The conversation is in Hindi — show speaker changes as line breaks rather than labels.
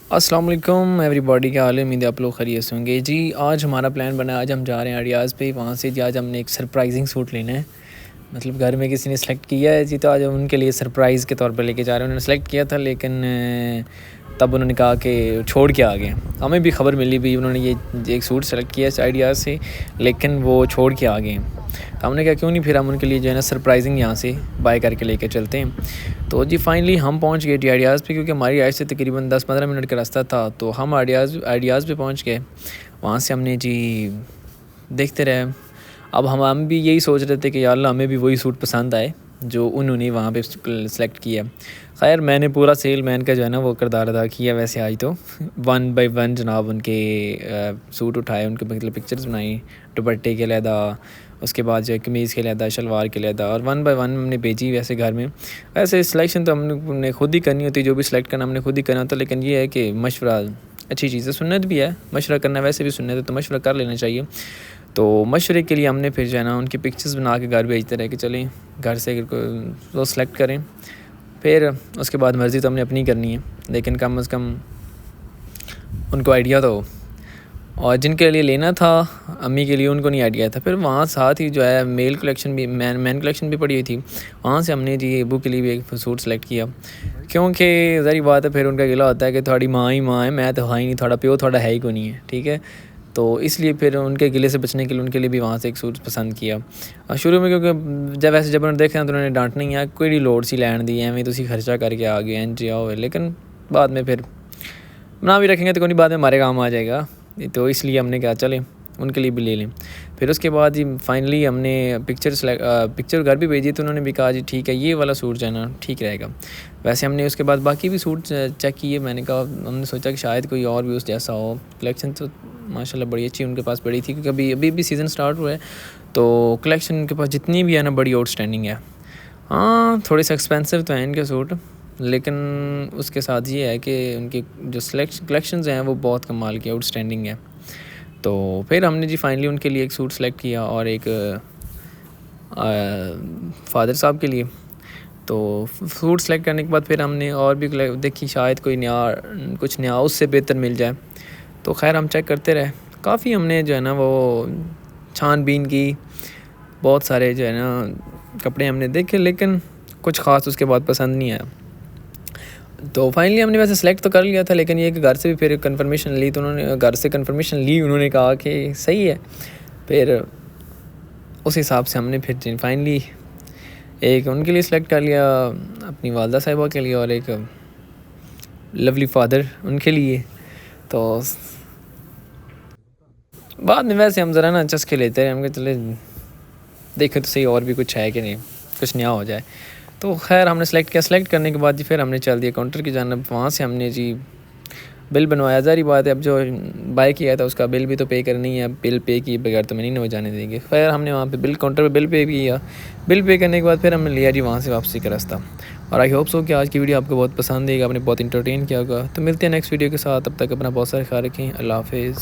अस्सलाम वालेकुम एवरीबॉडी, क्या हाल है? उम्मीद है आप लोग खैरियत से होंगे जी। आज हमारा प्लान बना है, आज हम जा रहे हैं आइडियाज़ पे। वहाँ से जी आज हमने एक सरप्राइजिंग सूट लेना है। मतलब घर में किसी ने सेलेक्ट किया है जी, तो आज हम उनके लिए सरप्राइज़ के तौर पे लेके जा रहे हैं। उन्होंने सेलेक्ट किया था, लेकिन तब उन्होंने कहा कि छोड़ के आ गए। हमें भी खबर मिली भी उन्होंने ये एक सूट सेलेक्ट किया है आइडियाज़ से, लेकिन वो छोड़ के आ गए। तो हमने कहा क्यों नहीं फिर हम उनके लिए जो है ना सरप्राइजिंग यहाँ से बाय करके लेके चलते हैं। तो जी फाइनली हम पहुँच गए जी आइडियाज़ पे, क्योंकि हमारी आइट से तकरीबन 10-15 मिनट का रास्ता था। तो हम आइडियाज़ पे पहुँच गए। वहाँ से हमने जी देखते रहे। अब हम भी यही सोच रहे थे कि यार अल्लाह हमें भी वही सूट पसंद आए जो उन्होंने वहाँ पे सेलेक्ट किया। खैर मैंने पूरा सेल मैन का जो है ना वो किरदार अदा किया। वैसे आज तो 1 बाय 1 जनाब उनके सूट उठाए, उनके मतलब पिक्चर्स बनाई, दुपट्टे के लहदा, उसके बाद जो है कमीज़ के लहदा, शलवार के लहदा, और 1 बाय 1 हमने भेजी वैसे घर में। वैसे सिलेक्शन तो हमने खुद ही करनी होती, जो भी सिलेक्ट करना हमने खुद ही करना होता। लेकिन ये है कि मशवरा अच्छी चीज़ है, सुन्नत भी है मशवरा करना, वैसे भी सुन्नत है तो मशवरा कर लेना चाहिए। तो मशवरे के लिए हमने फिर जो है ना उनकी पिक्चर्स बना के घर भेजते रहे कि चलें घर से वो सेलेक्ट करें। फिर उसके बाद मर्ज़ी तो हमने अपनी करनी है, लेकिन कम से कम उनको आइडिया तो, और जिनके लिए लेना था अम्मी के लिए उनको नहीं आइडिया था। फिर वहाँ साथ ही जो है मेल कलेक्शन भी मैन कलेक्शन भी पड़ी हुई थी। वहाँ से हमने जी अबू के लिए भी एक सूट सेलेक्ट किया, क्योंकि ज़ाहिर बात है फिर उनका गिला होता है कि थोड़ी माँ ही माँ है, मैं तो है ही नहीं, थोड़ा प्यो थोड़ा है ही को नहीं है, ठीक है। तो इसलिए फिर उनके गिले से बचने के लिए उनके लिए भी वहाँ से एक सूट पसंद किया। शुरू में क्योंकि जब उन्होंने देखा तो उन्होंने डांटना ही है, कोई लोड़ सी लैन दी एवं तुसी खर्चा करके आ गए एंड जाओ। लेकिन बाद में फिर ना भी रखेंगे तो कोई बाद में हमारे काम आ जाएगा। तो इसलिए हमने कहा चलें उनके लिए भी ले लें। फिर उसके बाद जी फाइनली हमने पिक्चर घर भी भेजी, तो उन्होंने भी कहा जी ठीक है ये वाला सूट जो है ना ठीक रहेगा। वैसे हमने उसके बाद बाकी भी सूट चेक किए। मैंने कहा हमने सोचा कि शायद कोई और भी उस जैसा हो। कलेक्शन तो माशाल्लाह बड़ी अच्छी उनके पास पड़ी थी, क्योंकि अभी सीज़न स्टार्ट हुआ है, तो कलेक्शन उनके पास जितनी भी है ना बड़ी आउटस्टैंडिंग है। हाँ थोड़े से एक्सपेंसिव तो हैं इनके सूट, लेकिन उसके साथ ये है कि उनकी जो कलेक्शंस हैं वो बहुत कमाल की आउटस्टैंडिंग है। तो फिर हमने जी फाइनली उनके लिए एक सूट सेलेक्ट किया और एक फादर साहब के लिए। तो सूट सेलेक्ट करने के बाद फिर हमने और भी देखी शायद कोई कुछ नया उससे बेहतर मिल जाए। तो खैर हम चेक करते रहे, काफ़ी हमने जो है ना वो छानबीन की, बहुत सारे जो है ना कपड़े हमने देखे, लेकिन कुछ ख़ास उसके बाद पसंद नहीं आया। तो फाइनली हमने वैसे सेलेक्ट तो कर लिया था, लेकिन ये कि घर से भी फिर कंफर्मेशन ली, तो उन्होंने घर से कंफर्मेशन ली, उन्होंने कहा कि सही है। फिर उस हिसाब से हमने फिर फाइनली एक उनके लिए सेलेक्ट कर लिया, अपनी वालदा साहिबा के लिए, और एक लवली फादर उनके लिए। तो बाद में वैसे हम ज़रा ना चस्के लेते हैं, हम चले देखें तो सही और भी कुछ है कि नहीं, कुछ नया हो जाए। तो खैर हमने सेलेक्ट किया। सेलेक्ट करने के बाद जी फिर हमने चल दिया काउंटर की जानब। वहाँ से हमने जी बिल बनवाया। ज़ाहिर बात है अब जो बाय किया था उसका बिल भी तो पे करनी है, बिल पे किए बगैर तो मैं नहीं हो जाने देंगे। खैर हमने वहाँ पे बिल काउंटर पे बिल पे किया। बिल पे करने के बाद फिर हमने लिया जी वहाँ से वापसी का रास्ता। और आई होप सो कि आज की वीडियो आपको बहुत पसंद आएगी, आपने बहुत इंटरटेन किया होगा। तो मिलते हैं नेक्स्ट वीडियो के साथ, तब तक अपना बहुत सारा ख्याल रखें। अल्लाह हाफिज़।